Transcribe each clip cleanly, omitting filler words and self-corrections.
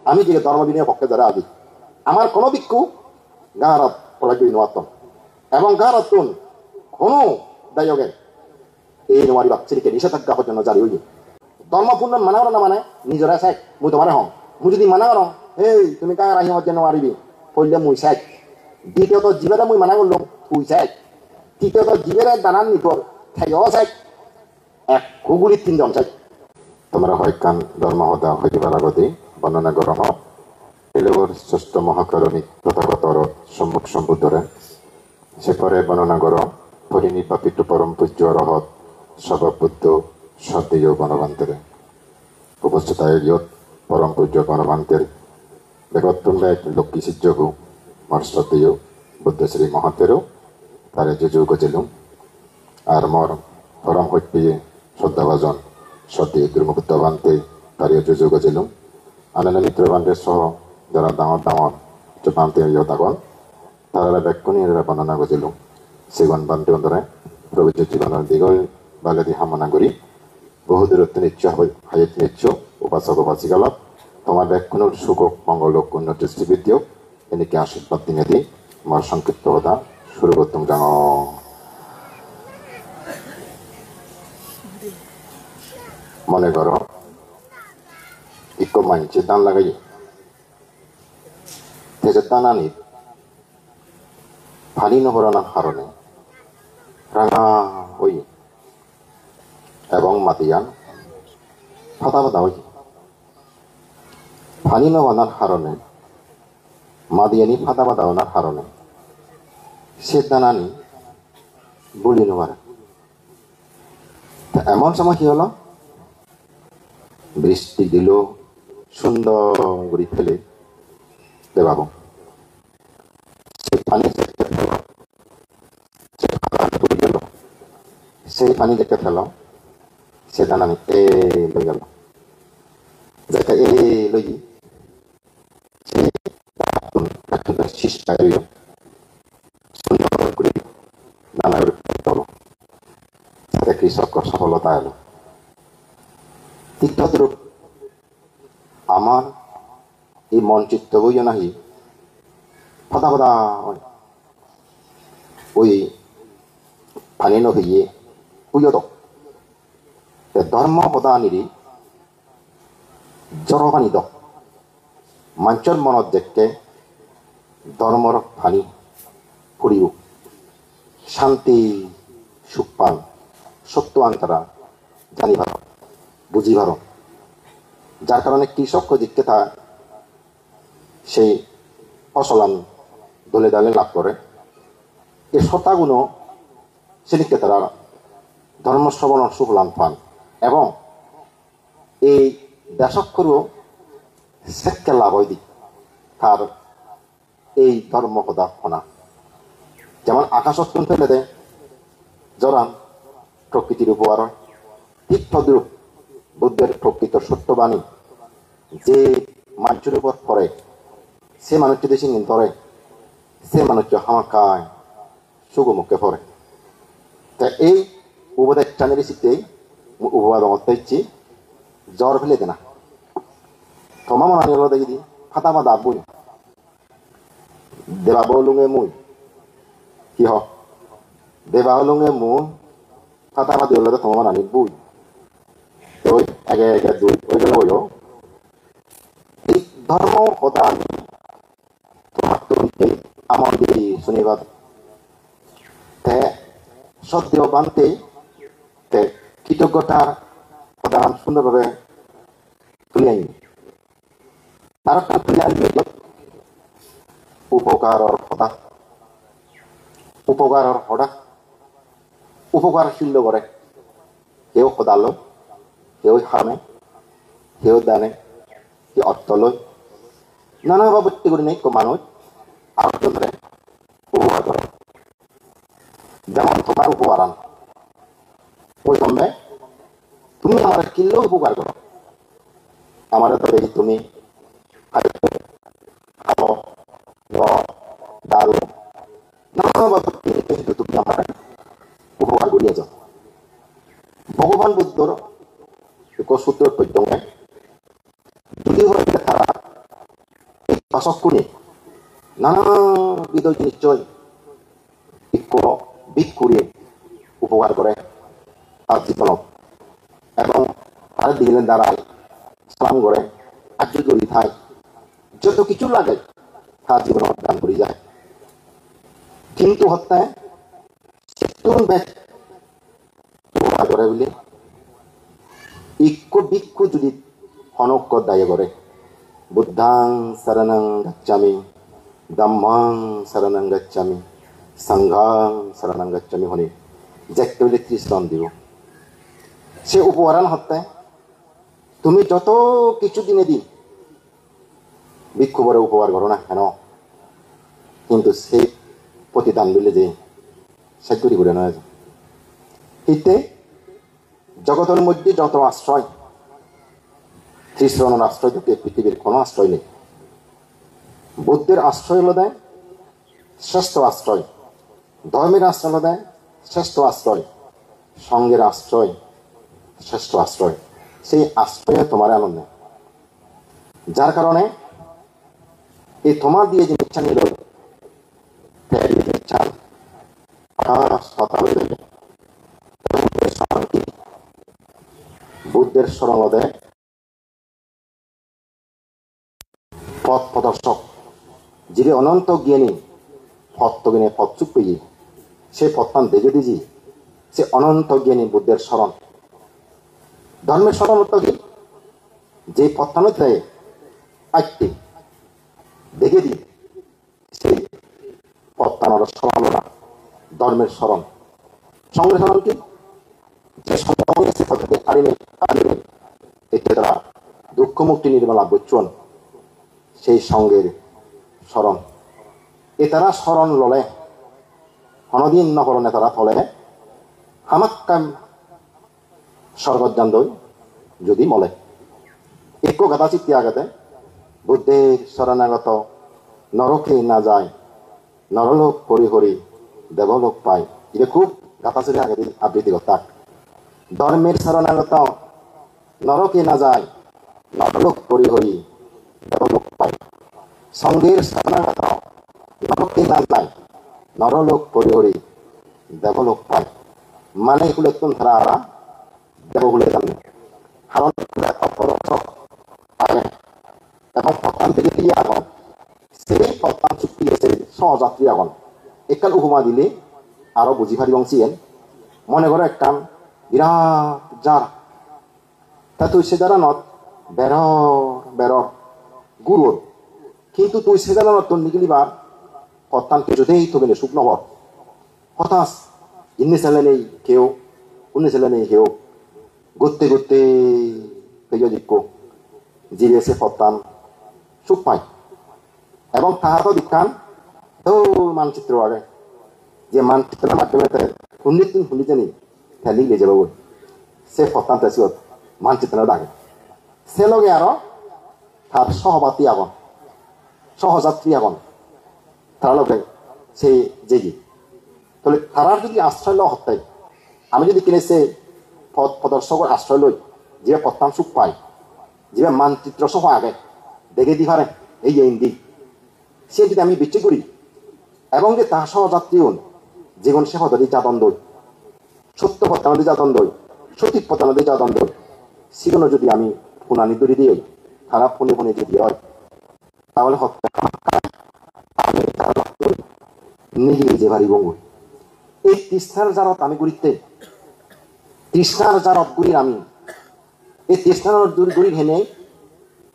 আমি যে ধর্ম বিনয়ের পক্ষে যারা আদি আমার কোনো ভিক্ষু গাঁরাত পড়াইবি নোয়াতন এবং গাঁরাতুন কোনো দায়কে এই নোয়ারি বাচ্চারিকে নিষেধাজ্ঞা পর্যন্ত জারি হইনি ধর্মপূর্ণ মানা না মানে নিজরা চাই মুই তোমারে হং মুই যদি মানা করো এই তুমি কাঁ রাহি হচ্ছে নোয়ারিবি করলে মুই চাই দ্বিতীয়ত জীবেরা মুই মানা করলাম তুই চাই তৃতীয়ত জীবের দানান নিতর ঠাইও চাই এক কুগুলির তিনজন চাই তোমরা হয়কান ধর্ম হতা হইতে পারাগতি বর্ণনা গরম এলোর ষষ্ঠ মহাকরণী তথাগতর সম্মুখ সম্বুদ্ধরে সেপরে বর্ণনা গর পরিনির্বাপিত পরম পূজ্য রহত সর্ববুদ্ধ সদেয় গণবান্তের উপস্থিতায় ইয়ত পরম পূজ্য গণবান্তের বেগতুল্লাহ লক্ষ্মী সিজ্জগু মর শ্রদ্ধেয় বুদ্ধশ্রী মহাতেরও তারে যুগ গজেলুম আর মর পরম হইপিয়ে শ্রদ্ধাভাজন সদেয় দুর্মুক্ত বান্তে তারে যুগ গজেলুম আনন্দ মিত্র বান্তের সহ যারা ডাঙর ডাঙর বান্তে ইয়ত আগন তারা ব্যাকুণী বর্ণনা গজেলুম সেগুন বান্তে অন্তরে প্রভুজ জীবনের দীঘল বাগাদি হামনা করি বহু দূরত্ব নিচ্ছ হাইত নিচ্ছ উপাসক উপাসিকালত তোমার ব্যাকুণর সুখ মঙ্গল উন্নত দৃষ্টিবৃদ্ধি এনেকে আশীর্বাদ দিনে দিই আমার সংক্ষিপ্ত কথা শুরু করতাম জানো মনে করো ইকো মানছে দান লাগাই তেজের দান আনি ফালি নহরানোর কারণে রাঙা হই এবং মাতিয়ান ফাটা ফাটা হই ফালি নবানার কারণে মাদিয়ানি ফাটা ফাটা হওয়ার কারণে সে দানানি বলি নেওয়ার এমন সময় কি হলো বৃষ্টি দিল সুন্দর করে ফেলে দেবাবো সেই পানি সেই পানি দেখতে ফেল সে দানানি লই গেল যাতে লই শিষ্টায় সুন্দর করে দানা হলো যাতে কৃষক সফলতা এলো তীর্থদ্রুপ আমার এই মন চিত্ত বইও নাহি ফটা ফটা ওই পানি নহইয়ে উইয়ত ধর্ম পদানিরি জড়পানি দ মাঞ্চর মনত দেখতে ধর্মর পানি ফুরিব শান্তি সুখ পান সত্য আন্তরা জানি ভালো বুঝি ভালো যার কারণে কৃষক দিককে তা সেই ফসলান দলে দলে লাভ করে এই শতাগুণ সেদিককে তারা ধর্মশ্রবণ সুফলান পান এবং এই দেশক্ষরও সেক্কে লাভ হয় দিক তার এই ধর্ম কথা শোনা যেমন আকাশত্তন ফেলে দেয় জরান প্রকৃতির উপহার তীর্থদ্রুপ বুদ্ধের প্রকৃত সত্যবাণী যে মানুষের উপর পড়ে সে মানুষটি দেশে নিন ধরে সে মানুষ হামাকায় সুগমুখে পড়ে তা এই উপদেশ টানের শীতেই উপবাদ পেয়েছি জ্বর ফেলে দে না তোমার মনে হলো দেখি দি ফাটা মাদা বই দেবা বলুঙে মুই কি হ দেবা হলুঙে মুই ফাটা মাদি হলে তোমার মনে আনি বই ওই আগে আগে দুই ওই গেল হইল এই ধর্ম কথা তোমার তরুণকে আমার দিদি শনিবার তে সদ্য বানতে তে কৃতজ্ঞতার কথা সুন্দরভাবে তুলে আনি আর একটা তুলে আনবে উপকাৰৰ সদা উপকাৰৰ সদা উপকাৰশীল কৰে সেও সদালৈ সেও খামে সেও দানে সে অর্থ লয় নানাভাবে করে নেই মানুষ আরেকজনের উপকার করে যেমন তোমার উপকার আন ওই সময় তুমি আমার কিনলেও উপকার করো আমার তো দেখি তুমি খাবো দারুণ নানাভাবে তুমি আমার উপকার করিয়ে যাও ভগবান বুদ্ধর সূত্র পর্যন্ত যদি হয়ে তারা দশক্ষণে নানাবিধ নিশ্চয় ভিক্ষুরে উপকার করে তার জীবনত এবং তার দিনের দ্বারাই সালাম করে আর্য করি থাই যত কিছু লাগে তার জীবন দান করে যায় কিন্তু হত্যায় তরুণ ব্যাগ উপকার করে বলে ইক্য ভিক্ষু যদি হনক্য দায় করে বুদ্ধাং শরণং গচ্ছামি ধম্মাং শরণং গচ্ছামি সংঘাং শরণং গচ্ছামি হলে দেখতে বলে 30 জন দিব সে উপহারান হত্যায় তুমি যত কিছু দিনে দিন ভিক্ষু বড় উপহার করো না কেন কিন্তু সে প্রতিদান দিলে যে সেগুলি করে নয় হিতে জগতের মধ্যে যত আশ্রয় ত্রিশরণের আশ্রয় থেকে পৃথিবীর কোনো আশ্রয় নেই বুদ্ধের আশ্রয় হলো দেয় শ্রেষ্ঠ আশ্রয় ধর্মের আশ্রয় হলো দেয় শ্রেষ্ঠ আশ্রয় সঙ্গের আশ্রয় শ্রেষ্ঠ আশ্রয় সেই আশ্রয়ে তোমার আনন্দ যার কারণে এই তোমার দিয়ে যে ইচ্ছা নিল বুদ্ধের স্মরণ দেয় পথ প্রদর্শক যিনি অনন্ত জ্ঞানী পথ পথচুপ পেয়ে সে পথটান দেখে দিজি সে অনন্ত জ্ঞানী বুদ্ধের স্মরণ ধর্মের স্মরণ কি যে পথটানো দেয় আটটি দেখে দিই সেই পথটানোর স্মরণ না ধর্মের স্মরণ সঙ্গে স্মরণ কি যে পথকে হারিয়ে এতে তারা দুঃখ মুক্তি নির্মলা বুঝছেন সেই সঙ্গের স্মরণ এ তারা স্মরণ ললে অনদিন নহরণে তারা ফলে হামাক্কাম স্বর্গজ্ঞান দই যদি মলে এক গাথা চিত্তি আগাতে বুদ্ধের শরণাগত নরকে না যায় নরলোক পরিহরি দেবলোক পায় এটা খুব গাথা ছিল আগে আবৃত্তি কথা ধর্মের শরণাগত নরকে না যায় নরলোক পরিহরি দেবলোক পায় সঙ্গের শরণাগত নরকে না যায় নরলোক পরিহরি দেবলোক পায় মানে এগুলো একদম তারা দেবগুলো জানে কারণ এবং প্রধান থেকে দিয়ে আগন সেই প্রধান চুক্তি আছে সহযাত্রী আগন একাল উপমা দিলে আরো বুঝি পারি বংশিয়েন মনে করো একখান বিরাট যার তা তুই সে জানানত বের গুরুর কিন্তু তুই সে জানানত তোর নিগলিবার প্রধান কিছুতেই তো গেলে শুকনো হর হতাশ ইন্নি ছেলে নেই কেউ উনি ছেলে নেই কেউ ঘুরতে ঘুরতে জিরে এসে প্রধান সুখ পায় এবং তাহার তো দীক্ষান তো মানচিত্র আগে যে মানচিত্রের মাধ্যমে শুনি জানি ফেলি লিয়ে যাব সে প্রধান তেসিও মানচিত্র ডাকে সে লগে আরো তার সহপাঠী আগন সহযাত্রী আগন তার লগে সেই জেগি তাহলে তারার যদি আশ্রয় লওয়া হত্যাই আমি যদি কিনে সে পথ প্রদর্শকের আশ্রয় লই যে প্রধান সুখ পায় যে মানচিত্র সহ আগে দেখে দি পারে এই ইন্দি সে যদি আমি বিচ্ছি করি এবং যে তাহার সহযাত্রী হন জীবন সে হতাদি যাতন দই সত্য পথানদী যাতন দই সঠিক পথানদী যাতন দই সেগুলো যদি আমি পুনানি দড়ি দিই খারাপ ফোনে যদি হয় তাহলে নিজে নিজে ভারি বঙ্গুল এই তৃষ্ণার জারত আমি গুড়িতে তৃষ্ণার জারত গুড়ির আমি এই তৃষ্ণার গুড়ি ঘেনে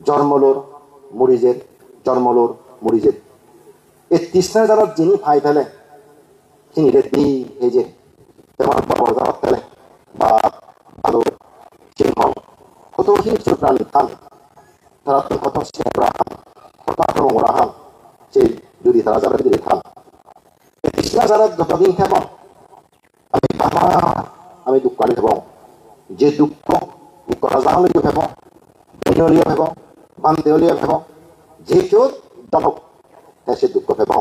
জন্মলোর মরিজের এই তৃষ্ণার জারত যিনি ফাই ফেলে তিনি রেডি এই যে তেমন বড় জারত ফেলে বা ভালো সিংহ কত হিংস্র প্রাণী খান তারা কত সিংহরাহান কত আক্রমণরাহান সেই যদি তারা যারা যদি খান এই তৃষ্ণা জারত যতদিন থাক আমি দুঃখ আনি থাক যে দুঃখ রাজা হলে ভেব ধনীয় ভেব বান্দেহলীয় ভেব যে কেউ জনক সে দুঃখ ভেব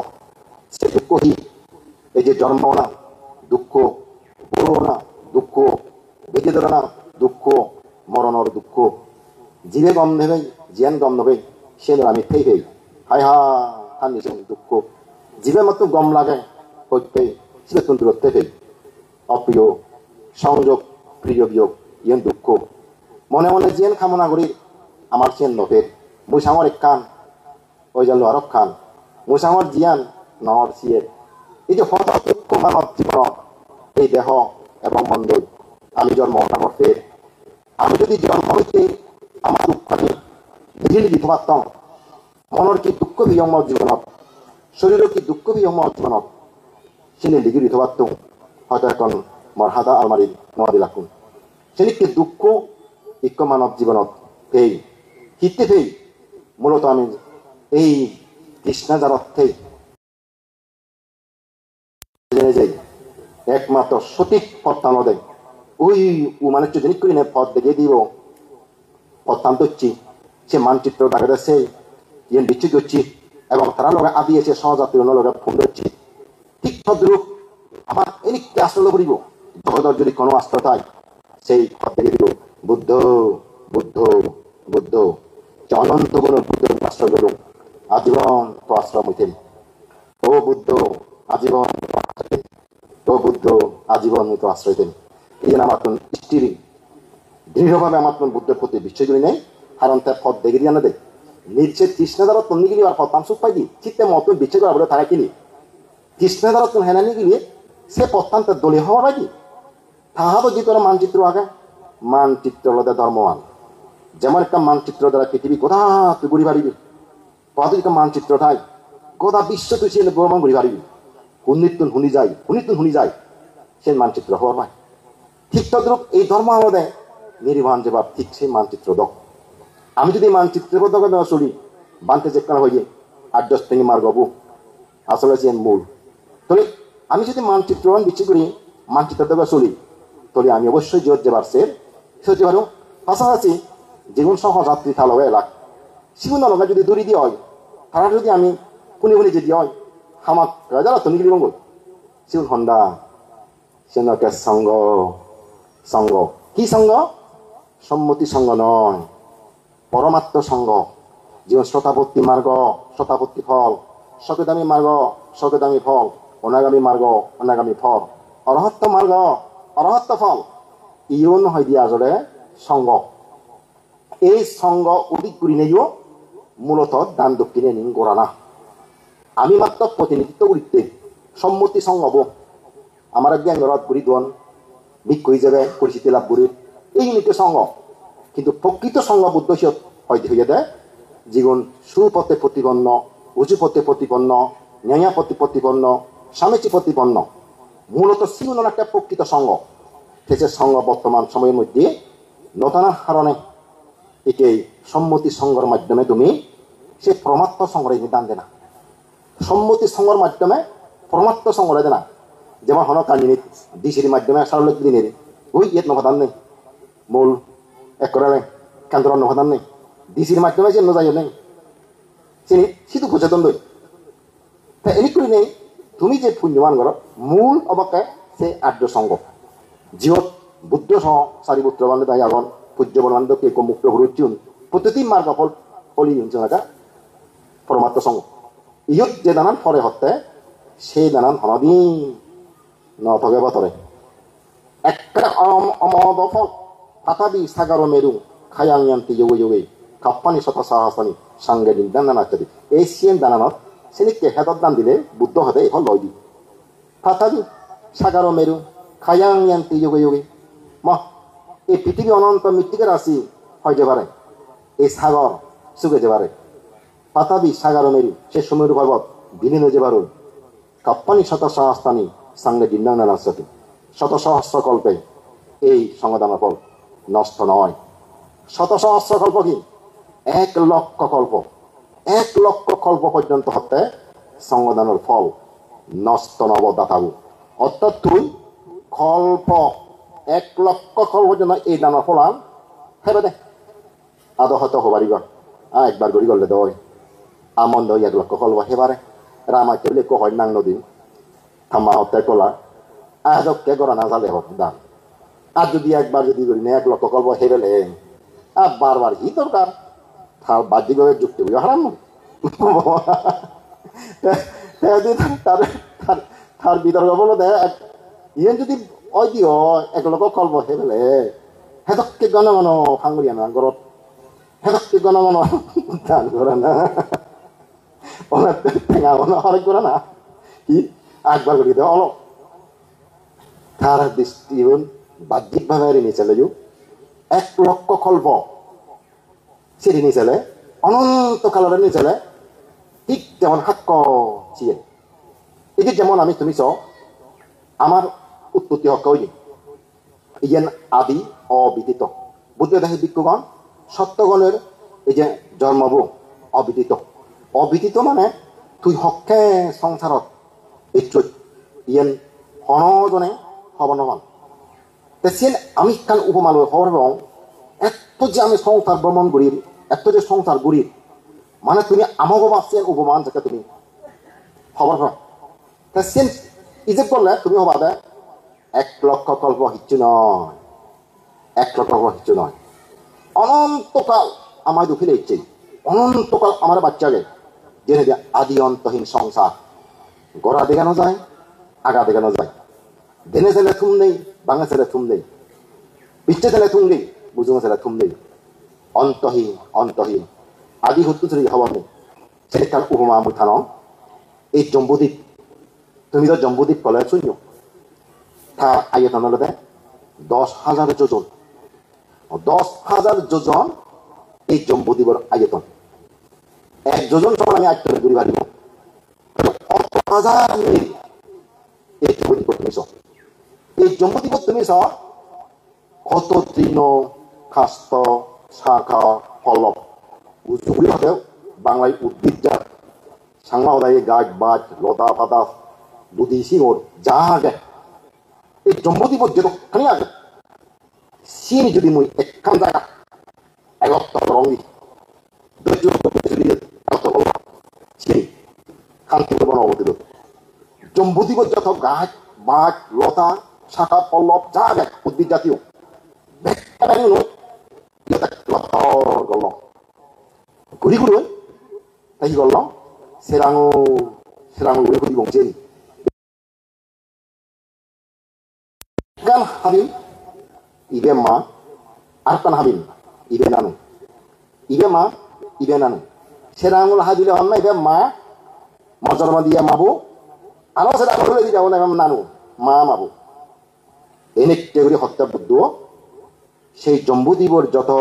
সে দুঃখ হি এই যে জন্ম না দুঃখ বুড়ো না দুঃখ বেদনা দুঃখ মরণর দুঃখ জীবে গম নেবে জিয়ান গম নেবে সে আমি থেই হাই হা তার নিচে দুঃখ জীবের মতো গম লাগে হইতে শিবে তুন দূরত্বে ফেল অপ্রিয় সংযোগ প্রিয় বিয়োগ ইয়েন দুঃখ মনে মনে জিয়েন কামনা করি আমার চেন নফের মুসাঙর এক খান ওই যে লোয়ারক খান মুসাঙর জিয়ান নহর সিয়ের এই যে দুঃখ মানব জীবন এই দেহ এবং মন্দ আমি জন্ম করতে আমি যদি জন্ম হইতে আমার দুঃখ নিজে লিখি পারতাম মনের কি দুঃখ বিয়ম জীবনত শরীরের কি দুঃখ বিয়ম জীবনত সেনে লিখি দিতে পারতাম হয়তো এখন মর হাদা আলমারি নদী রাখুন সেদিকে দুঃখ ইক্য মানব জীবনত এই হিতে ফেই মূলত আমি এই কৃষ্ণাজার অর্থে জেনে যাই একমাত্র সঠিক পথটা নদেয় ওই মানে জিনিস করি না পথ দেখিয়ে দিব পথ্যান্ত হচ্ছি সে মানচিত্র দেখা যাচ্ছে ইয়ে বিচ্ছিন্ন করছি এবং তারা লগে আদি এসে সহযাত্রী অন্য লগে ফোন করছি ঠিক তদ্রূপ আমার এনিককে আশ্রয় করিব জগতের যদি কোনো আশ্রয় থাকে সেই পথ দেখে দিব বুদ্ধ বুদ্ধ বুদ্ধ যে অনন্ত গুণ বুদ্ধ আশ্রয় করুন আজীবন তো আশ্রম হইতেন ও বুদ্ধ আজীবন ও বুদ্ধ আজীবন তো আশ্রয় দেন এই জন্য আমার স্ত্রী দৃঢ়ভাবে আমার বুদ্ধের প্রতি বিশ্বাস করি নেই কারণ তার পথ দেখে দিয়ে না দেয় নিচে কৃষ্ণ দ্বারা তন্নি গেলি আর পথ সুখ পাই দি চিত্তে মতন বিশ্বাস করা বলে তারা কিনি কৃষ্ণ দ্বারা তুমি হেনানি গেলে সে পথ্যান্ত দলীয় হওয়ার আগে তাহা তো যে তোরা মানচিত্র আগে মানচিত্র হলো ধর্মমান যেমন একটা মানচিত্র দ্বারা পৃথিবী কোথা তুই ঘুরি পারিবি কত একটা মানচিত্র ঠাই গোটা বিশ্ব তুই সে ভ্রমণ ঘুরি পারিবি হুনিতুন হুনি যায় সে মানচিত্র হওয়ার ভাই ঠিক তদ্রূপ এই ধর্ম আমাদের নির্বাণ যে ঠিক সেই মানচিত্র দক আমি যদি মানচিত্রের পতাকা দেওয়া চলি বানতে চেষ্টা হয়ে আর্যস্থানী মার্গবু আসলে সে মূল তাহলে আমি যদি মানচিত্র বিচ্ছি করি মানচিত্র দেওয়া চলি তাহলে আমি অবশ্যই জোর যে বাড়ছে সত্যি পারো পাশাপাশি যেগুন সহযাত্রী থালো এলাক সেগুন লগা যদি দূরি দিয়ে হয় তারা যদি আমি কোনি যদি হয় হামাক যারা তুমি গেলি মঙ্গল সেগুন হন্ডা সে একটা সঙ্গ সঙ্গ কি সঙ্গ সম্মতি সঙ্গ নয় পরমাত্ম সঙ্গ জীবন শতাপত্তি মার্গ শতাপত্তি ফল শতদামী মার্গ শতদামী ফল অনাগামী মার্গ অনাগামী ফল অরহত্ত মার্গ অরহত্ত ফল ইউন হয় দিয়া আসলে সঙ্গ এই সঙ্গ অধিক করি নেইও মূলত দান দক্ষিণে নিন গোড়া না আমি মাত্র প্রতিনিধিত্ব করিতে সম্মতি সঙ্গব আমার জ্ঞান রদ করি দোয়ান ভিক্ষু হিসেবে পরিচিতি লাভ করি এই নিত্য সঙ্গ কিন্তু প্রকৃত সঙ্গ উদ্দেশ্য হয়তো হইয়া দেয় জীবন সুপথে প্রতিপন্ন উঁচুপথে প্রতিপন্ন ন্যায়াপথে প্রতিপন্ন স্বামীচি প্রতিপন্ন মূলত সিগুন একটা প্রকৃত সঙ্গ সে সঙ্গ বর্তমান সময়ের মধ্যে নতনার কারণে একে সম্মতি সঙ্গের মাধ্যমে তুমি সে পরমাত্ম সংগ্রহ দান দে না সম্মতি সঙ্গের মাধ্যমে পরমাত্ম সংগ্রহ দে না যেমন হন কাহিনী ডিসির মাধ্যমে সারলোক দিনের ওই ইয়ের নভাদান নেই মূল এক করে নেই কেন্দ্র নভাদান নেই ডিসির মাধ্যমে যে নজাই নেই চিনি সিধু সচেতন দই তা এনে করি নেই তুমি যে পুণ্যমান করো মূল অবাকে সে আর্য সঙ্গ জীবত বুদ্ধ সহ সারিপুত্র বান্ধব তাই আগন পূজ্য বর্মান্ড কে মুক্ত ঘুরুচ্ছুন প্রতিটি মার্গ ফল ফলি হিংসা পরমাত্ম সঙ্গ ইহত যে দানান ফরে হতে সেই দানান হনদিন নথকে বতরে একটা অমদ ফল পাতাবি সাগর মেরু খায়াংয়ান্তি যোগে যোগে কাপ্পানি শত সাহাসানি সঙ্গে দিন দান ইত্যাদি এই সিএন দানানত সেনিককে হেদত দান দিলে বুদ্ধ হতে এখন লয় দি পাতাবি সাগর মেরু খায়াংয়ান্তি যোগে যোগে মা এই পৃথিবী অনন্ত মৃত্তিকার রাশি হয় যে পারে এই সাগর শুকে যে পারে পাতাবি সাগর মেরু সে সমুদ্র পর্বত বিলীন হয়ে যে পারুন কাপ্পানি শত সহস্তানি সঙ্গে দিন্দান নাচতে শত সহস্র কল্পে এই সংদানের ফল নষ্ট নয় শত সহস্র কল্প কি 1,00,000 কল্প 1,00,000 কল্প পর্যন্ত হতে সংদানের ফল নষ্ট নব দাতাবু অর্থাৎ তুই কল্প 1,00,000 কল্প পর্যন্ত এই দানের ফলান হেবে দে আদৌ হয়তো হবারিবা একবার গড়ি গলে দয় আমন দই 1,00,000 কল্প হেবারে রামাকে বলে কয় নাং নদী থামা হতে কলা আজকে করা না জালে হোক দাম আর যদি একবার যদি করি না 1,00,000 কল্প হেবেলে আর বারবার হি দরকার তার বাহ্যিকভাবে যুক্তি হইয়া হারাম তার বিতর্ক বলো দে ইয়ে যদি ওই দিও এগুলোকে কলব হে বলে হেতককে গণমন ফাঙ্গুরিয়া না গরত হেতককে গণমন দান করে না ওনার টেঙা মনে হরেক করে না কি একবার করি দেওয়া হলো তার দৃষ্টিহীন বাহ্যিকভাবে ঋণী ছেলে 1,00,000 কল্প সে ঋণী ছেলে অনন্তকালের ঋণী ছেলে ঠিক যেমন হাক্ক চিয়ে এই যে যেমন আমি তুমি আমার উৎপত্তি হক কই ইয়েন আদি অবিদিত বুদ্ধ দেখে ভিক্ষুগণ সত্যগণের এই যে জন্মবু অবিদিত অবিদিত মানে তুই হকে সংসারত এইটো ইয়েন হনজনে হব নহল তেসিন আমি কান উপমালৈ হর এত যে আমি সংসার ভ্রমণ করি এত যে সংসার করি মানে তুমি আমাকে বাঁচছেন উপমান থেকে তুমি খবর তেসিন ইজে করলে তুমি হবা দে 1,00,000 কল্প হিচ্ছু নয় 1,00,000 কল্প হিচ্ছু নয় অনন্তকাল আমার দুঃখিলে ইচ্ছে অনন্তকাল আমার বাচ্চাকে জেনে দিয়ে আদি অন্তহীন সংসার গড়া দেখানো যায় আগা দেখানো যায় দেনে ছেলে থুম নেই বাঙা ছেলে থুম নেই পিঠে ছেলে থুম নেই বুঝুনো ছেলে থুম নেই অন্তহীন অন্তহীন আদি হত্যু ছেলে হবার নেই সেটার উপমা মুঠানো এই জম্বুদ্বীপ তুমি তো জম্বুদ্বীপ কলে শূন্য তার আয়তন হলো 10,000 যোজন 10,000 যোজন এই জম্বুদ্বীপের আয়তন 1 যোজন সমান আমি আয়তন ঘুরি পারিব 1,000 মিল এই জম্বুদ্বীপ তুমি এই জম্বুদ্বীপ তুমি কত তৃণ খাস্ত শাখা ফলক উজুগুলি হতে বাংলায় উদ্ভিদ জাত সাংমা হদায় গাছ বাজ লতা পাতা দুধি সিঙর যা আগে এই জম্বুদ্বীপ যেখানে আগে সিনি যদি মুই একখান জায়গা একত্র রঙি শান্তিপূর্ণ অবস্থিত জম্বুদ্বীপ যত গাছ বাজ লতা শাখা পল্লব যা আগে উদ্ভিদ জাতীয় ঘুরি ঘুরি তাই গল সেরাঙো সেরাঙো ঘুরি ঘুরি বংশে হাবিম ইবে মা আর কান হাবিম ইবে নানু ইবে মা ইবে নানু সেরাঙুল হাবিলে হন না ইবে মা মজরমা দিয়া মাবু আরো সেরাঙুল হলে যাব না নানু মা মাবু এনেকে করে হত্যা বুদ্ধ সেই জম্বুদ্বীপের যত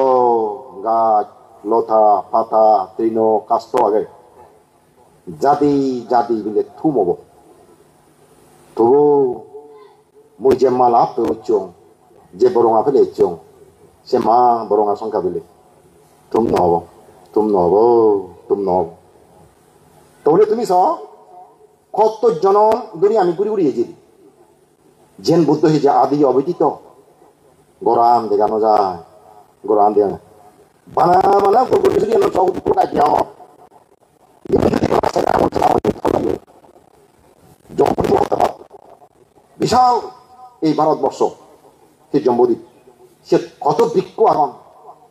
গাছ লতা পাতা তৃণ কাস্ত আগে জাদি জাদি বিলে থুমব তবু মই যে মা লাভ হচ্ছ যে বরঙা ফেলে হচ্ছ সে মা বরঙা সংখ্যা বিলে তুম নহব তুম নহব তুম নহব তাহলে তুমি কত জনম ধরে আমি ঘুরি ঘুরি এসেছি জেন বুদ্ধ হয়েছে আদি অবিদিত গোরাম দেখানো যায় গোরাম দেখানো বানা বানা যদি বিশাল এই ভারতবর্ষ সেই জম্বুদ্বীপ সে কত বৃক্ষ আগন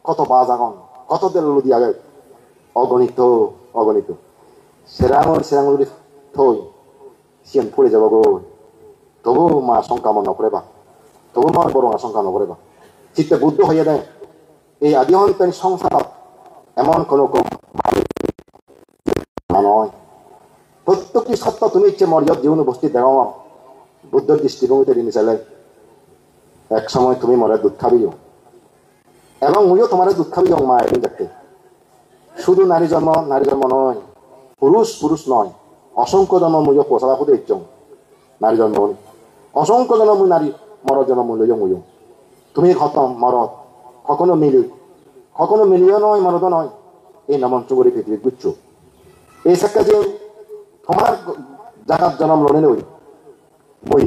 কত বাজ আগন কত দেল নদী আগে অগণিত অগণিত সেরাঙর সেরাঙুরি থই সিয়ান পড়ে যাব গো তবু মা শঙ্কা মন নকরেবা তবু মার বড় আশঙ্কা নকরেবা চিত্তে বুদ্ধ হইয়া দেয় এই আদিহন্তের সংসার এমন কোন নয় প্রত্যেকটি সত্য তুমি ইচ্ছে মর্যাদ জীবন উপস্থিত দেখো বুদ্ধর দৃষ্টিভঙ্গিতে ঋণী ছেলে এক সময় তুমি মরে দুধ খাবিও এবং মুইও তোমার দুধ খাবিও মা একদিন দেখতে শুধু নারী জন্ম নয় পুরুষ পুরুষ নয় অসংখ্য জন্ম মুইও পোষালা ফুটে ইচ্ছ নারী জন্ম অসংখ্য জন্ম মুই নারী মরদ জন্ম মূল্য মুইও তুমি খতম মরদ কখনো মিলিও নয় মরদ নয় এই নামঞ্চগরী পৃথিবী গুচ্ছ এই সাক্ষা যে তোমার জাগাত জন্ম লড়ে নই মই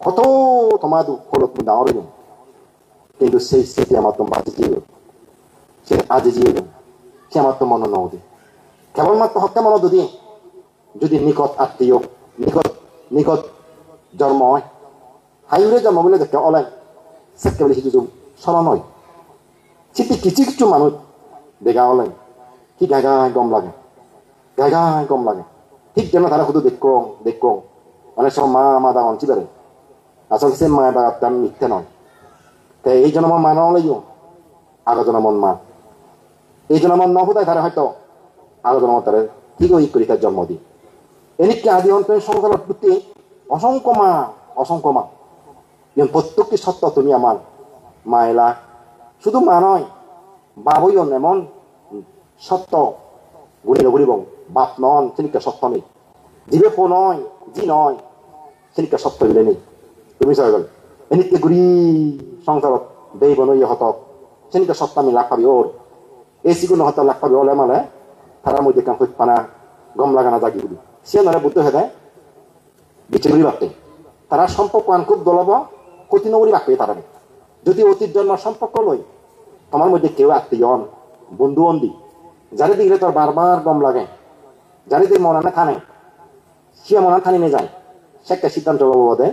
কত তোমার দুঃখ তুমি ডাঙর হইল কিন্তু সেই স্মৃতি আমার তো বাজে দিয়ে সে আজে দিয়ে সে আমার তো মনে নদী কেবলমাত্র হত্যা মনে যদি যদি নিকট আত্মীয় নিকট নিকট জন্ম হয় হাইরে জন্ম বলে দেখতে অলাই সেকে বলে কিছু সরা নয় সেটি কিছু কিছু মানুষ দেখা অলাই কি গায়ে গম লাগে গায় গম লাগে ঠিক যেন তারা শুধু দেখো অনেক সময় মা মাদা অঞ্চি বেড়ে আসলে সে মা দাম মিথ্যে নয় তাই এই জন্য আমার মা নলেও আগত জনমন মা এই জন্য আমার নহুদায় তারা হয়তো আগত জনম তারা ঠিক ওই করি তার জন্ম দিই এনেকে আদি অন্তরের সংসারের প্রতি অসংখ্য মা প্রত্যেকটি সত্য তুমি আমার মা এলা শুধু মা নয় বাবইও এমন সত্য ঘুরিব বাপ নন সেনিকা সত্য নেই জীবে ফো নয় জি নয় সেনিকা সত্য মিলে নেই তুমি সবাই বল এনেকে ঘুরি সংসারত দেব নই হতক সেনিকা সত্য আমি লাভ পাবি ওর এই সিগুলো হত লাভ পাবি ওলে মানে তারার মধ্যে কাম পানা গম লাগানা জাগি বলি সে নরে বুদ্ধ হয়ে দেয় বিচে ঘুরি বাপতে তারা সম্পর্ক আন খুব দলব ক্ষতি নগরী বাপে তারা যদি অতীত জন্মের সম্পর্ক লই তোমার মধ্যে কেউ আত্মীয় বন্ধু বন্দি যারে দেখলে তোর বারবার গম লাগে যারে দিকে মনে থানে সে মনে থানি নিয়ে যায় সে একটা সিদ্ধান্ত বাবদে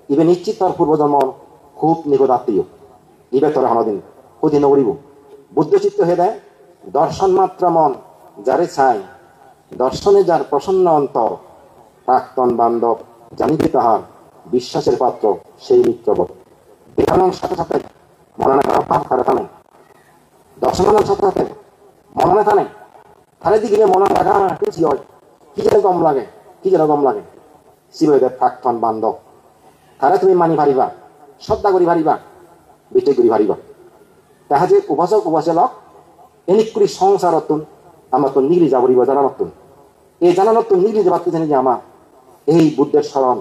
ইবে নিশ্চিত তোর পূর্বজন্ম খুব নিকট আত্মীয় ইবে তোর হনদিন ক্ষতি নগরিব বুদ্ধচিত্ত হয়ে দেয় দর্শন মাত্র মন যারে চাই দর্শনে যার প্রসন্ন অন্তর প্রাক্তন বান্ধব জানিবে তাহার বিশ্বাসের পাত্র সেই মিত্রবত দেখানোর সাথে সাথে মনে পাপ করে থানে দর্শনের সাথে সাথে মনে থানে থানে দিকে মনে লাগা কিছু হয় কি যেন গম লাগে শিবের প্রাক্তন বান্ধব তারা তুমি মানি ভারিবা শ্রদ্ধা করি ভারিবা বিটে করি ভারিবা তাহা যে উপাসক এনিক করি সংসার অতুন আমার তো নিগড়ি যাবরিব জানা নতুন এই জানা নতুন নিগড়ি যাবার জানি যে আমার এই বুদ্ধের স্মরণ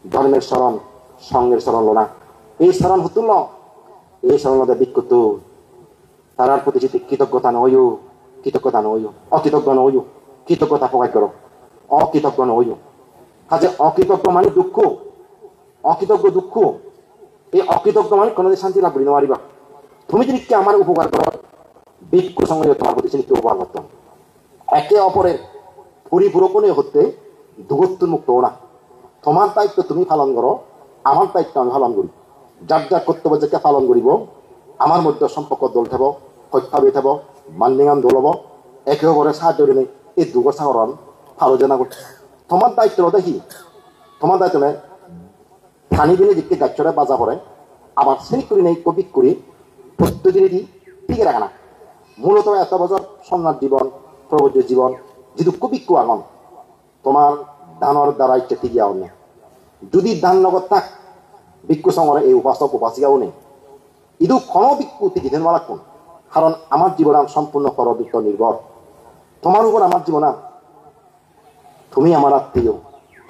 ধর্মের স্মরণ সঙ্গের স্মরণ না এই স্মরণ হতুল এই স্মরণ বিক্ষুত তারার প্রতি যদি কৃতজ্ঞতা নইও অকৃতজ্ঞ নইও কৃতজ্ঞতা প্রকাশ করো অকৃতজ্ঞ নইও কাজে অকৃতজ্ঞ মানে দুঃখ এই অকৃতজ্ঞ মানে কোনোদিন শান্তি লাভ করি নোৱাৰিবা তুমি যদি আমার উপকার করো ভিক্ষু সঙ্গে তোমার প্রতি নিত্য উপকার করতাম একে অপরের পরিপূরকনে হতে দূরত্ব মুক্ত না তোমার দায়িত্ব তুমি পালন করো আমার দায়িত্ব আমি পালন করি যার কর্তব্য যেটা পালন করিব আমার মধ্যে সম্পর্ক দল থাকব সত্যাবি থাকব মান্দিঙান দলব একে অপরের সাহায্য নেই এই দুগর সাগরণ ভালো জানা করছে তোমার দায়িত্ব দেখি তোমার দায়িত্ব নেই খানি দিনে দিকে দায়িত্বটা বাজা পড়ে আবার শ্রেণী করি নেই কপিক করি প্রত্যেকদিনে দি টিকে রাখা না মূলত এত বছর সন্ন্যাস জীবন প্রবজ্য জীবন যেহেতু কবিক্কু আগন তোমার দানর দ্বারা ইচ্ছে টিকে আও না যদি দান নগদ থাক ভিক্ষু সঙ্গে এই উপাসিকাও নেই ইদু কোনো ভিক্ষু টিকে দেন লাগতো কারণ আমার জীবন সম্পূর্ণ করবিত্ত নির্ভর তোমার উপর আমার জীবন তুমি আমার আত্মীয়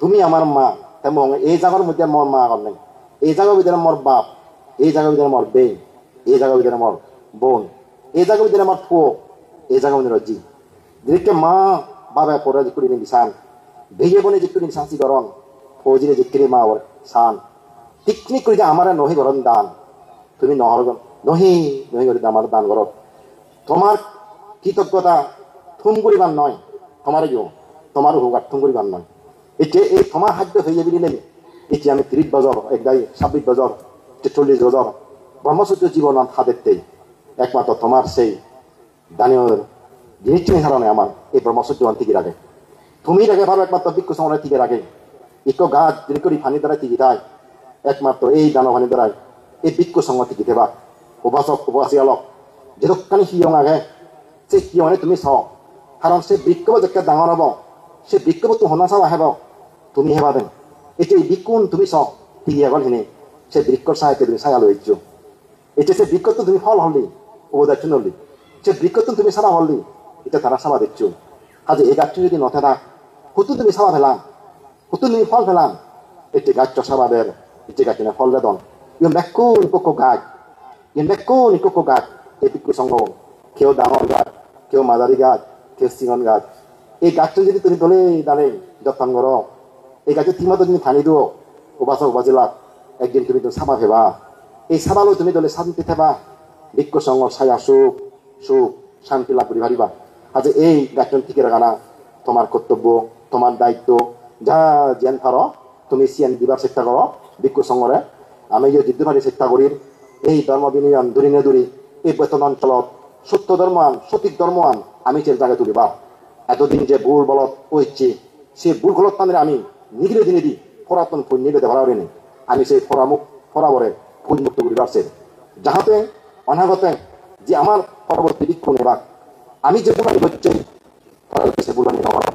তুমি আমার মা তেমন এই জায়গার মধ্যে মোর মা আগর নেই এই জায়গার ভিতরে মোর বাপ এই জায়গার ভিতরে মোর বেই এই জায়গার ভিতরে মোর বোন এই জায়গার ভিতরে আমার ফুয়ো এই জায়গার ভিতরে জি যেদিকে মা বাবা পরে জিকুরি নি বিছান ভেয়ে বনে জিকুরি শান্তি গরম ফৌজিরে জিকুরি মা ওর সান পিকনিক করে যে আমার নহি গরম দান তুমি নহি করে আমার দান করো তোমার কৃতজ্ঞতা থুম করিবার নয় তোমার উপকার থুম করিবার নয় এটি এই তোমার খাদ্য হয়ে যাবি দিলে এটি আমি 30 বছর একদাই 26 বছর 40 বছর ব্রহ্মসূত্র জীবন খাদেরতেই একমাত্র তোমার সেই দানীয় জিনিস কারণে আমার এই ব্রহ্মসূত্র টিকে রাখে তুমি রাখে ভালো একমাত্র ভিক্ষু সময় টিকে রাখে ইকো গাছ করি ফানি দ্বারা টিকে দেয় একমাত্র এই দানো ফানি দ্বারাই এই ভিক্ষু সঙ্গ টিকে দেবা উপাসিয়ালক যেখানে হিয়ং আগে সেই হিয়নে তুমি চাও কারণ সেই বৃক্ষ যেটা ডাঙর হব সেই বৃক্ষ তো হনা চাও আহেব তুমি হেবা দেন এতিয়া এই বিকুণ তুমি চাও টিকি আগল হিনে সেই বৃক্ষর সাহায্যে তুমি ছায়া লৈ যো এতিয়া সেই বৃক্ষত তুমি ফল হলি উপদার্য নলি সেই বৃক্ষত তুমি সারা হলি এটা তারা সাবা দিচ্ছ আজ এই গাছটি যদি নথেনা হুতু তুমি সাবা ফেলাম হুতু তুমি ফল ফেলাম এটি গাছ সাবা দের এটি গাছ ফল দেদন ইউ মেকুন কোকো গাছ এই বিক্ষু সঙ্গ কেউ ডাঙর গাছ কেউ মাঝারি গাছ কেউ সিঙন গাছ এই গাছটা যদি তুমি দলে দাঁড়ে যত্ন করো এই গাছের ঠিকমতো তুমি থানি দিও উপাসিলাক একদিন তুমি তো সাবা ফেবা এই সাবালো তুমি দলে শান্তি থেবা ভিক্ষু সঙ্গ ছায়া সুখ শান্তি লাভ করি ভারিবা আজ এই গাছটা টিকে রাখা না তোমার কর্তব্য তোমার দায়িত্ব যা জ্ঞান পারো তুমি সিয়ান দিবার চেষ্টা করো ভিক্ষু সঙ্গরে আমি যে যুদ্ধ ভারি চেষ্টা করি এই ধর্ম বিনিয়ন দূরি এই বেতন অঞ্চলত সত্য ধর্মান সঠিক ধর্মান আমি যে জায়গায় তুলিবা এতদিন যে ভুল বলত হচ্ছে সে ভুল গলত তাদের আমি নিগিরে দিনে দিই পুরাতন ফুল নিবেদে ভরা নেই আমি সেই ফরাবরে ফুল মুক্ত করে রাখছে যাহাতে অনাগতে যে আমার পরবর্তী বিক্ষু নেবা আমি যে বুলানি হচ্ছে সে বুলানি হওয়ার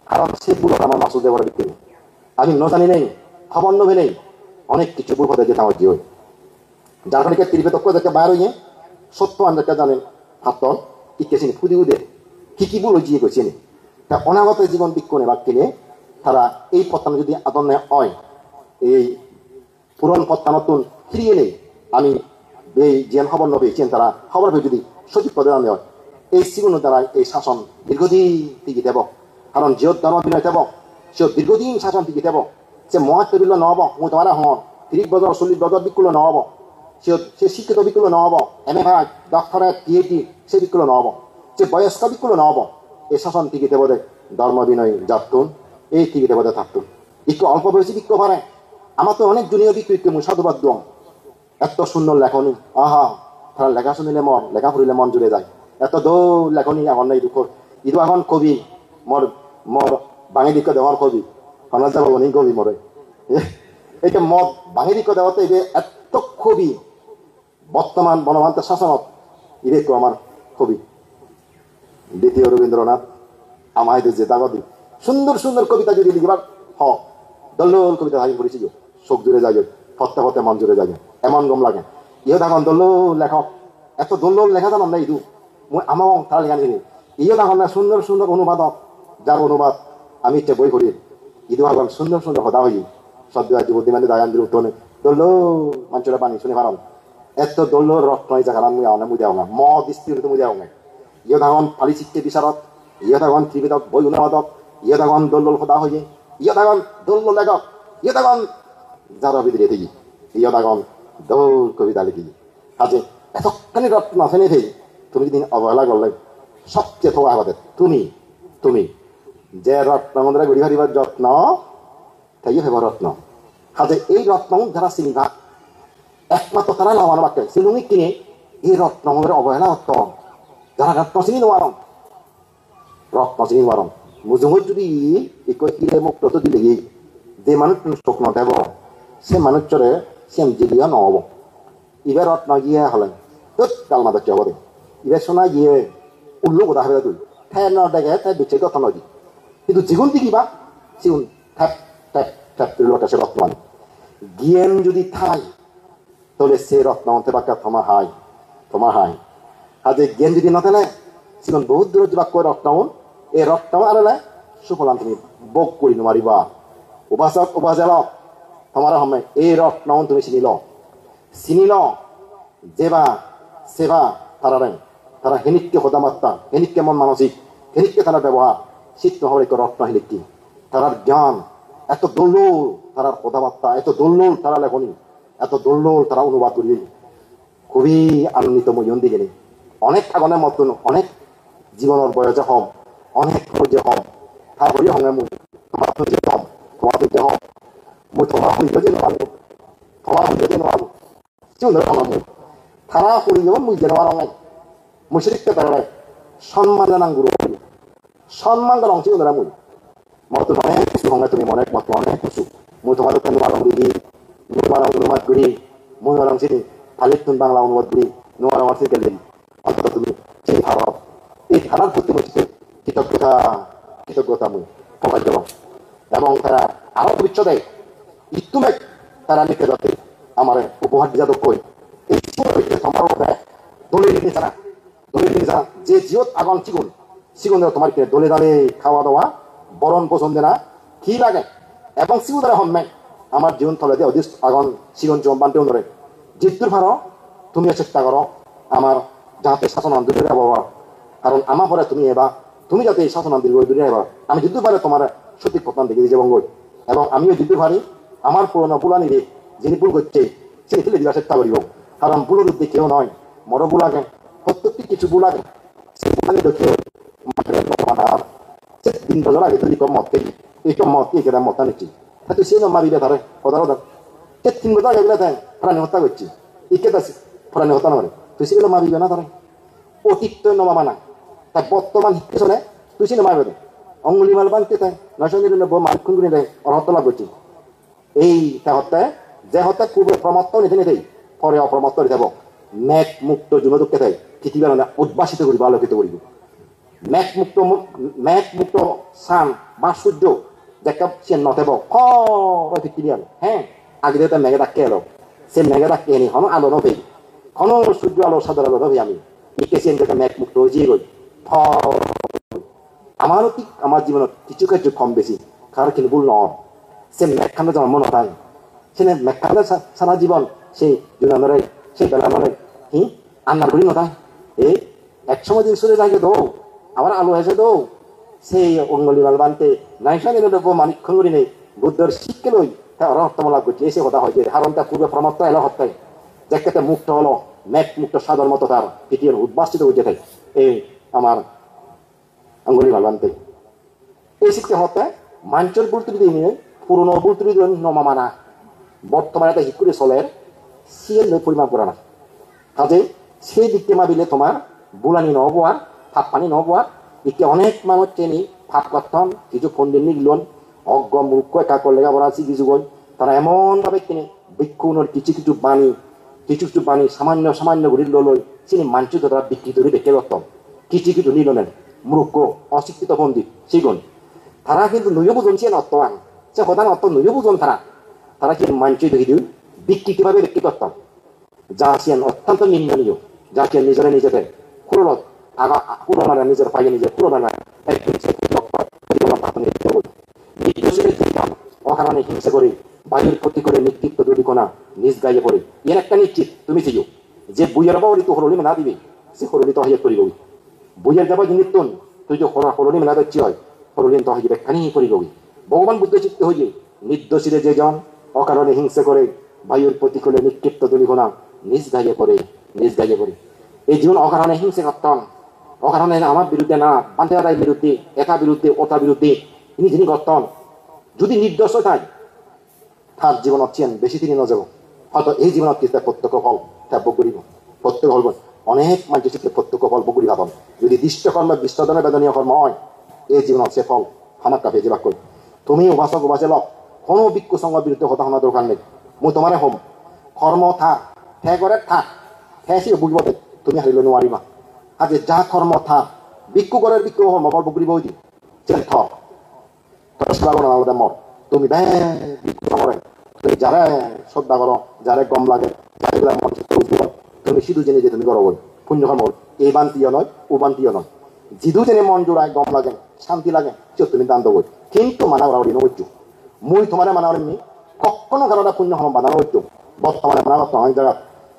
কারণ সে বুলত আমার মাসুদ দেওয়ার বিক্রি আমি ন জানি নেই খবর নবে নেই অনেক কিছু ভুল হতে যেতে আমার জীবন যার কারণে ত্রিবে তক্ষ দেখে বাইর হইয়ে সত্য আন্দাজটা জানেন হাতল ইকেছিনি ফুদি উদে কি ভুল জিয়ে গেছেন তা অনাগত জীবন বিক্ষু নেবা কিনে তারা এই পত্তানো যদি আদন্নে হয় এই পুরন পত্তা নতুন ফিরিয়ে নেই আমি এই যেন খবর নবেছেন তারা খবর যদি সঠিক পদে আনে হয় এই সিগুনের দ্বারা এই শাসন দীর্ঘদিন টিকি দেব কারণ জিয়ত ধর্ম বিনয় দেব সে দীর্ঘদিন শাসন টিকি দেব সে মহাত্ম বিল নহব মই তোমার হন 30 বছর 40 বছর বিকুল নহব সে শিক্ষিত বিকুল নহব এম এ ভাই ডক্টরেট পিএইচডি সে বিকুল নহব সে বয়স্ক বিকুল নহব এই শাসন টিকি দেব দে ধর্ম বিনয় যাতুন এই টিকি দেব দে থাকতুন একটু অল্প বয়সী বিক্ষ পারে আমার তো অনেক জুনিয়র বিক্রি মই সাধুবাদ দম এত সুন্দর লেখনি আহা তারা লেখা শুনিলে মন লেখা পড়িলে মন জুড়ে যায় এত দৌড় লেখনি এখন নাই দুঃখ ইদু এখন কবি মোর মোর বাঙি দিক দেওয়ার কবি সমাজ যাব নি কবি মরে এইটা মদ বাঙি দিক দেওয়াতে এই এত কবি বর্তমান বনভান্তের শাসনত ইরে তো আমার কবি দ্বিতীয় রবীন্দ্রনাথ আমায় যে দাগদি সুন্দর সুন্দর কবিতা যদি লিখবার হ দল্লোল কবিতা হারিয়ে পড়েছি চোখ জুড়ে যায় ফতে ফতে মন জুড়ে যায় এমন গম লাগে ইয়ে তখন দল্লোল লেখক এত দল্লোল লেখা জানাম না ইদু মই আমার তারা লেখা চিনি ইয়ে তখন না সুন্দর সুন্দর অনুবাদক যার অনুবাদ আমি ইচ্ছে বই করি ইদু এখন সুন্দর সুন্দর হতা হই সদ্য বুদ্ধিমানের দায়ান্দ্র উত্তনে দল্লো মানুষরা পানি শুনে পারাম এত দল্লোর রক্ত নয় জায়গা মুই আও না মুই দেও না মদ স্ত্রী মুই দেও না ইয়ে তখন ফালি শিক্ষে বিচারক ইয়ে তখন ত্রিবেদক বই অনুবাদক ইয়ে তখন দল্লোল হতা হয়ে ইয়ে তখন দল্লো লেখক ইয়ে তখন যারা ভিতরে থাকি ইয়ে তখন দৌড় কবিতা লিখি কাজে এতখানি রত্ন আছে নেই তুমি যদি অবহেলা করলে সবচেয়ে থোয়া হবে তুমি তুমি যে রত্ন মন্দিরে গড়ি হারিবার যত্ন তাই হেব রত্ন কাজে এই রত্ন যারা চিনিবা একমাত্র তারা লাভানো বাক্য চিনুমি কিনে এই রত্ন মন্দিরে অবহেলা অর্থ যারা রত্ন চিনি নোয়ারম রত্ন চিনি নোয়ারম মুজুমত যদি ইরে মুক্ত দিলে যে মানুষ স্বপ্ন দেব সে মানুষরে সেম জিলিয়া নহব ইবে রত্ন গিয়ে হলেন কাল মাদা কি হবে ইবে শোনা গিয়ে উল্লু কথা হবে তুই ঠাই ন দেখে তাই বিচ্ছেদ কথা নদী কিন্তু জীবন দিকিবা জীবন ঠ্যাপ ঠ্যাপ ঠ্যাপ লোটা সে রত্ন জ্ঞান যদি থাই তাহলে সে রত্ন অন্তে বাক্যা তোমার হাই কাজে জ্ঞান যদি না থাকে জীবন বহুত দূর যা কয় রত্ন এই রত্ন আনলে সুফলান তুমি বক করি নোৱাৰিবা উপাসক উপাসক তোমার সময় এই রত্ন তুমি চিনিল যেবা সেবা তারা হেনিককে হতামাত্রা হেনিককে মন মানসিক হেনিককে তারা ব্যবহার চিত্ত হওয়ার এক রত্ন হেনিকটি তারার জ্ঞান এত দোল্লোল তারার কথাবার্তা এত দোল্লোল তারা লেখনি এত দোল্লোল তারা অনুবাদ করি খুবই আনন্দিত মই দিকে নেই অনেক আগনের মতন অনেক জীবনের বয়সে হম অনেক যে হম তারপরে হঙে মুই তোমার যে হম তোমার যে হম মই তোমার হইতে যে নোৱাৰো তোমার হইতে যে নোৱাৰো চিউনের আমার মুই তারা করি যেমন মুই যে নোৱাৰো মুই শিখতে পারে সম্মান জানাং গুরু সম্মান করা অংশ ওরা মুই মত অনেক কিছু হঙে তুমি মনে মত অনেক কিছু মুই তোমার কেন বারণ দিদি মুই তোমার অনুবাদ করি মুই বারণ চিনি ফালিতুন বাংলা অনুবাদ করি নোয়ার আমার থেকে দিন অন্তত তুমি সেই ভারত এই ধারার প্রতি কৃতজ্ঞতা মুই প্রকাশ দেব এবং তারা আরো বিচ্ছ দেয় ইতুমে তারা লিখে যাতে আমার উপহার দিয়া কই এই দলে লিখে যারা যে জিওত আগন চিগুন তোমার কে দলে দালে খাওয়া দাওয়া বরণ পোষণ দেনা কি লাগে এবং চিগু দ্বারা হন নাই আমার জীবন তলে দিয়ে অধিক আগন চিগুন জম বানতেও ধরে জিতুর ভারো তুমিও চেষ্টা করো আমার যাতে শাসন দূরে ব্যবহার কারণ আমার পরে তুমি এবার তুমি যাতে এই শাসন দূরে এবার আমি জিততে পারে তোমার সঠিক পতন দেখে দিয়েছে বঙ্গই এবং আমিও জিততে পারি আমার পুরনো পুলানিরে যিনি ভুল করছে সেই ফেলে দিবার চেষ্টা করিব কারণ ভুলের উদ্যোগ কেউ নয় মরো ভুল আগে প্রত্যেকটি কিছু ভুল আগে সে ভুলানি দেখে দিন বছর আগে তুই কম মত খেলি এই কম মত কে কেনা মতা নিচ্ছি তুই সে মারিবে তারে কথা কথা 3 বছর আগে গেলে প্রাণী হত্যা করছি ইকে আছে প্রাণী হত্যা না তুই সেগুলো মারিবে না তারে অতীত নমাবা না তাই বর্তমান পিছনে তুই সিনে মারবে অঙ্গুলি মাল বানতে তাই 999 মালিক খুন করে দেয় ওর হত্যা লাভ করছি এই তা হত্যায় যে হত্যা পূর্বে প্রমত্ত নিতে নিতেই পরে অপ্রমত্ত নিতে মেঘ মুক্ত জুনদুকে তাই পৃথিবীর উদ্ভাসিত করিব আলোকিত করিব মেঘ মুক্ত সান বা সূর্য দেখা সে নথেব পৃথিবী আলো হ্যাঁ আগে দিয়ে মেঘে ডাকে এলো সে মেঘে ডাকে এনে হন আলো নভে হন সূর্য আলো সাদর আলো নভে আমি একে সে মেঘ মুক্ত হয়ে গই আমারও ঠিক আমার জীবনত কিছু কিছু কম বেশি কারো কিন্তু ভুল নয় সে মেঘখানে যেমন মনে হয় সে মেঘখানে সারা জীবন সেই জুনানরে সেই বেলা নরে আন্নার করি নয় এই একসময় দিন সরে যাই দৌ আবার আলো এসে দৌ সেই অঙ্গলি মাল বানতে 999 মানিক খুঁড়ি নেই বুদ্ধর শিখকে লই তা ওরা হত্যা করছে এসে কথা হয় যে হারণটা পূর্বে প্রমত্ত এলো হত্যায় যাকে মুক্ত হলো মেঘ মুক্ত সাদর মতো তার পৃথিবীর উদ্ভাসিত হয়ে যেতে এই আমার অঙ্গলি মাল বানতে এই শিখতে হত্যায় মাঞ্চল বুলতুরি দিয়ে নিয়ে পুরনো বুলতুরি নমা মানা বর্তমানে একটা হিট করে চলে সিএল পরিমাপ করা না কাজে সেই দিককে মাবিলে তোমার বুলানি নহবোয়া ভাত পানি নহবোয়া একে অনেক মানুষ চেনি ভাত কথন কিছু ফন্দির নিগলন অজ্ঞ মূর্খ একা লেখাপড়া শিখি যুগল তারা এমনভাবে কিনে ভিক্ষুণের কিছু কিছু বাণী সামান্য ঘুরির লই চিনি মানচিত তারা বিক্রি করে দেখে রতন কিছু নিলনেন মূর্খ অশিক্ষিত পণ্ডিত সিগুন তারা কিন্তু নইও বুঝন সে অর্থবান সে প্রধান অর্থ নইও বুঝন তারা কি মানচিত দিদি বিক্রি কিভাবে বিক্রি করতাম যা সিয়ান অত্যন্ত নিন্দনীয় যা কি নিজেদের কুরলত পুরোনারা নিজের পায়ে নিজের পুরোনারা অকারণে হিংসা করে বায়ুর ক্ষতি করে নেতৃত্ব দুর্ঘটনা নিজ গাইয়ে পড়ে এর একটা নিশ্চিত তুমি চিও যে বইয়ের বাবা তো হরলি না দিবে সে হরলি তো হাইয়া করিব বইয়ের যাবা জিনিতন তুই যে হরলি মেলা দিচ্ছি হয় হরলিন তো হাইবে খানি করিব ভগবান বুদ্ধ চিত্ত হইয়ে নির্দোষীরে যে জন অকারণে হিংসা করে বায়ুর প্রতিকূলে নিক্ষিপ্ত দুর্ঘটনা নিজ গাইয়ে পড়ে এই জীবন অকারণে হিংসে করতাম অকারণে আমার বিরুদ্ধে না পান্তেদার বিরুদ্ধে একা বিরুদ্ধে ওটা বিরুদ্ধে যিনি করতাম যদি নির্দোষ হয় তার জীবন হচ্ছেন বেশি দিনই নজর হয়তো এই জীবনত কিছু প্রত্যক্ষ ফল ত্যাগ করিব প্রত্যক্ষ ফল অনেক মানুষের চিত্তে প্রত্যক্ষ ফল বগুড়ি ভাবন যদি দৃষ্ট কর্ম বিস্তদনে বেদনীয় কর্ম হয় এই জীবনত সে ফল আমার কাপে যে বাক্য তুমি উপাসক উপাসে লক কোনো বিক্ষু সঙ্গ বিরুদ্ধে হতা হওয়ার দরকার নেই মই তোমারে হম কর্ম থাক ঠেগরে থাক ঠেসি বুঝব তুমি হারিল নোৱাৰিবা আজি যা কর্ম থাক বিক্ষু করে বিক্ষু কর্ম ফল বগুড়ি বই দি চেন থক মর তুমি তুমি যারা শ্রদ্ধা করো যারা গম লাগে তুমি সিধু জেনে যে তুমি করো বল পুণ্য কর্ম এই বান্তিও নয় ও বান্তিও নয় জিদু জেনে মন জোড়ায় গম লাগে শান্তি লাগে তুমি দান দেবো কিন্তু মানা করা নবচ্ছু মুই তোমার মানা করেননি কখনো কারোটা পুণ্য কর্ম বানানো হচ্ছ বর্তমানে মানা করতো অনেক জায়গা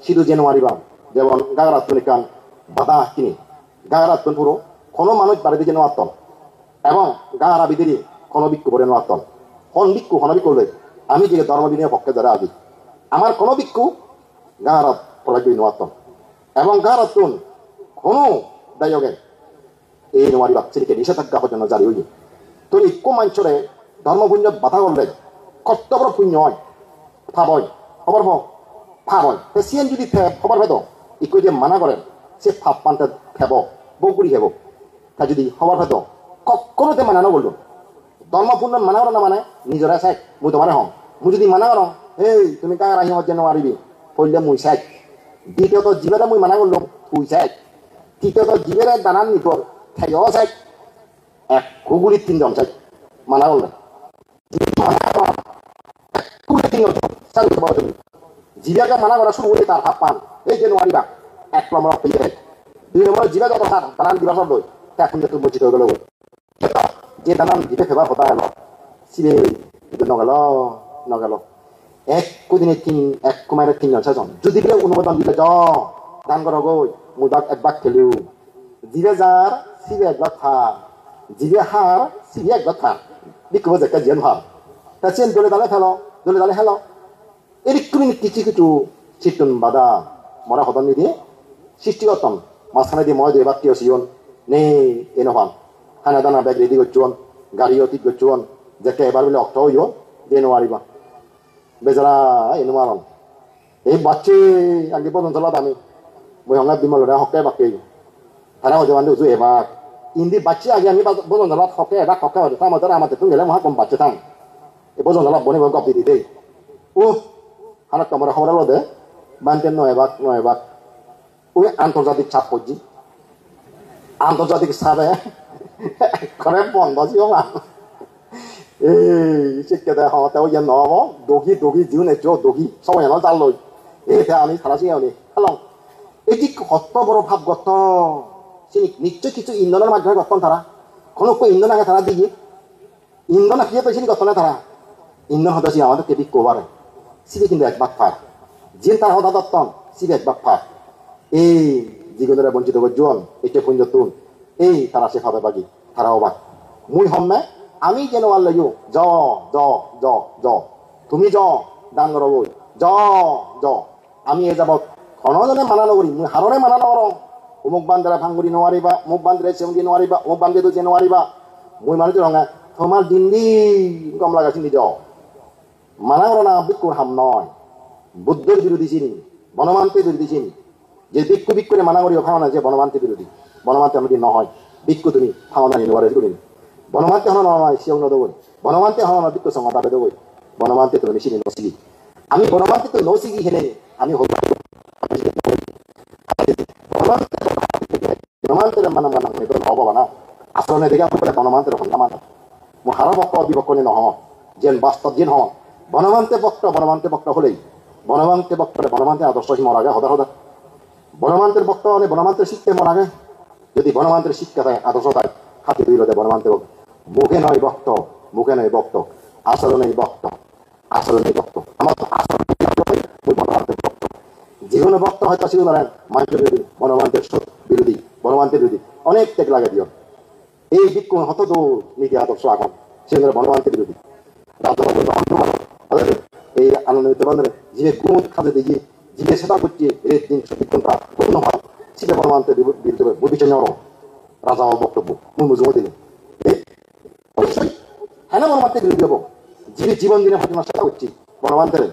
সিধু জেনে মারিবা যেমন গাগারাত্তন কান বাধা কিনি গাগারাত্তন পুরো কোনো মানুষ বাড়িতে যেন আত্মন এবং গাঁরা বিদেরি কোনো বিক্ষু করে আত্মন কোন বিক্ষু হলে আমি যে ধর্ম বিনয়ের পক্ষে যারা আদি আমার কোনো বিক্ষু গাঁরা প্রলাগি নোয়াত্তন এবং গাঁরাত্তন কোনো দায়কে এই নোয়ারি বাচ্চারিকে নিষেধাজ্ঞা পর্যন্ত জারি হইনি তোর ইক্য মাঞ্চরে ধর্মপুণ্য বাধা করলে কর্তব্য পুণ্য হয় ফাব হয় খবর ফাব হয় সিএন যদি খবর ভেদ ইক্য যে মানা করেন সে ফাপ পানতে ফেব বগুড়ি হেব তা যদি খবর ভেদ কখনোতে মানানো বললো ধর্মপূর্ণ মানা করো না মানে নিজরা চাই মুই তোমারে হম মুই যদি মানা করো এই তুমি কার আহি যেন মারিবি পড়লে মুই চাই দ্বিতীয়ত জীবেরা মুই মানা করলো তুই চাই তৃতীয়ত জীবের দানান নিকর ঠাইও চাই এক হুগুলির 3 জন চাই মানা করলে জীবাকে মানা করা শুরু হলে তার হাত পান এই যে মারিবা 1 নম্বর পেয়ে 2 নম্বর জীবা যত তার দানান দিবা সব লই এখন তুমি বঞ্চিত হয়ে গেল যে দানান দিতে ফেবার কথা এলো সিলে নগেল এক দিনে 1 কুমারের 3 জন 6 জন যদি বলে অনুমোদন দিলে দান কর গই মুদাক একবার খেলিও জিবে যার সিবে একবার খা জিবে হার সিবে একবার খা বিক্ষোভ একটা জেন ভাব তা চেন দলে দালে হেলো এরকম কিছু চিটুন বাদা মরা হদন নিদিয়ে সৃষ্টি করতাম মাঝখানে দিয়ে ময় দিয়ে বাক্য সিয়ন নেই এ নহান খানা দানা ব্যাগ রেডি করছুন গাড়ি অতীত করছুন যাকে এবার বলে অক্ট হইও যে নোয়ারিবা বেচারা এনে মারন এই বাচ্চে আগে পর্যন্ত চলত আমি মই হঙ্গা বিমল হকে বাক্য তারা হতে মানে উজু এবার Indi baca aja mi bosan dalam hoke ada hoke ada sama cara amat itu nggak mau hakam baca tang. Bosan dalam boleh bergab di deh. Anak kamar kamar lo deh. Banten no ebak. আন্তর্জাতিক চাপ করছি আন্তর্জাতিক চাপে করে বন্ধ ছিল না এই শিক্ষা দেয় হতে ওই নহব দগি জিউনে দগি সবাই আমার জাল লই এতে আমি সারা সিংহে হ্যালো এটি কত বড় ভাব গত নিশ্চয় কিছু ইন্ধনের মাধ্যমে গঠন তারা কোনো ইন্ধন আগে তারা দিয়ে ইন্ধন আঁকিয়ে পেয়েছি গঠনে তারা ইন্ধন হতেছি আমাদেরকে বিক করবারে সিবি কিন্তু একবার পায় যে তারা হতা দত্তন সিবি একবার পায় এই জীবনের বঞ্চিত জন এটা পুঞ্জতুন এই তারা সে খাবে বাকি তারা অবাক মুই হম্মে আমি যেন আল্লাহ জ তুমি দান করো জ আমি এ যাবত খনজনে মানানো করি মুই হারনে মানানো করো অমুক বান্দারা ভাঙ্গুরি নোৱাৰিবা অমুক বান্দারে চেমুদি নোৱাৰিবা অমুক বান্দে তো যে নোৱাৰিবা মুই মানুষ রঙা তোমার দিন্দি কম লাগাছি নিজ মানা করো না বিক্ষুর হাম নয় বুদ্ধের বিরোধী চিনি বনমান্তের বিরোধী চিনি যে বিক্ষু করে মানা করিও খাও না যে বনমান্তের বিরোধী বনমান্তে আমি নহয় বিক্ষু তুমি খাও না নিয়ে করি বনমান্তে হন নয় সেও নদবই বনমান্তে হন না বিক্ষু সঙ্গে তাবে দেবই বনমান্তে তুমি নিশিনি নসিগি আমি বনমান্তে তো নসিগি হেনে আমি হল বনমান্তের মানে হব না আসলে দেখে আপনার বনমান্তের হন্যা মানে মো হার বক্ত বিবক্ষণে নহ যেন বাস্তব যেন হন বনমান্তে বক্ত হলেই বনমান্তে বক্তরে বনমান্তে আদর্শ মরা যায় হদা বনমান্তের বক্ত মানে বনমান্তের শিক্ষা মনে আগে যদি বনমান্তের শিক্ষা থাকে আদর্শ থাকে হাতে বিরোধে বনমান্তের মুখে নয় বক্ত আচরণে বক্ত আমার তো আচরণ বনমান্তের বক্ত যেগুলো বক্ত হয়তো সেগুলো মানুষের বিরোধী বনমান্তের বিরোধী অনেক ত্যাগ লাগে দিও এই বিক্ষু হত তো নীতি আদর্শ এখন সেগুলো বনমান্তের বিরোধী এই আনন্দিত বান্ধব যে কোন খাতে দিয়ে জিজ্ঞে সেটা করছে এই দিন সত্যিকতা পূর্ণ হয় সেটা বনমান্তের বিরুদ্ধে বিবেচনা রাজা বক্তব্য মুজুমো দিলেন অবশ্যই হ্যাঁ না বনমান্তের বিরুদ্ধে হবো যে জীবন দিনে ঘটনা সেটা করছি বনমান্তের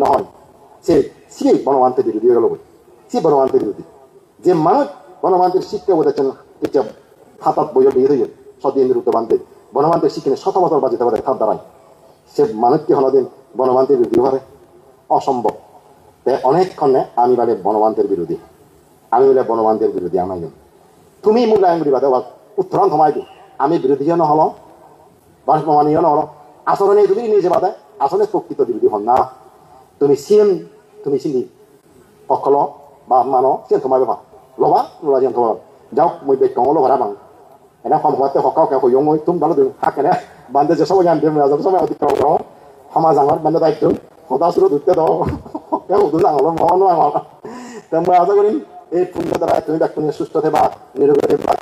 নয় সে বনমান্তের বিরোধী গেল সে বনমান্তের বিরোধী যে মানুষ বনমান্তের শিক্ষা বোঝাচ্ছেন হাতাত বইয়ের বিয়ে হয়ে সদিন বিরুদ্ধে বান্ধে বনমান্তের শিক্ষণে শত বছর বাজিতে পারে খাত দাঁড়ায় সে মানুষকে হনদিন বনমান্তের বিরোধী হবে অসম্ভব অনেকক্ষণে আমি বলে বনমান্তের বিরোধী আমি তুমি মূল্যায়ন করিবা দেওয়া উত্তরণ থমাই দিও আমি বিরোধীও নহল বাষ্পমানীয় নহল আচরণে তুমি নিজে বাদে আসলে প্রকৃত বিরোধী হন না তুমি চিনি অকল বা মানো চিন থমাই বা লবা লোলা যেন থবা যাওক মই বেগ লভারা বাং এনে সম্ভবতে সকাও কে হইও মই তুমি ভালো দিন হাকেনে বান্ধে যে সবাই জানতে সবাই অতিক্রম করো সমাজ আমার বান্ধে দায়িত্ব সদা শুরু ধরতে দাও উদু জাঙলো মনো আমার তা মই আশা করিম এই পুণ্য দ্বারা তুমি ব্যক্তি সুস্থ থেবা নিরোগ থেবা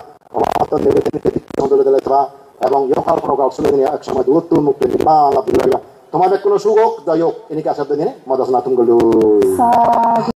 থেবা এবং ইহকাল পরকাল শুনে এক সময় দূরত্ব মুক্তি নির্মাণ তোমাদের কোনো সুখ হোক যাই হোক এনেকে আসার দিনে মদাসনা তুমি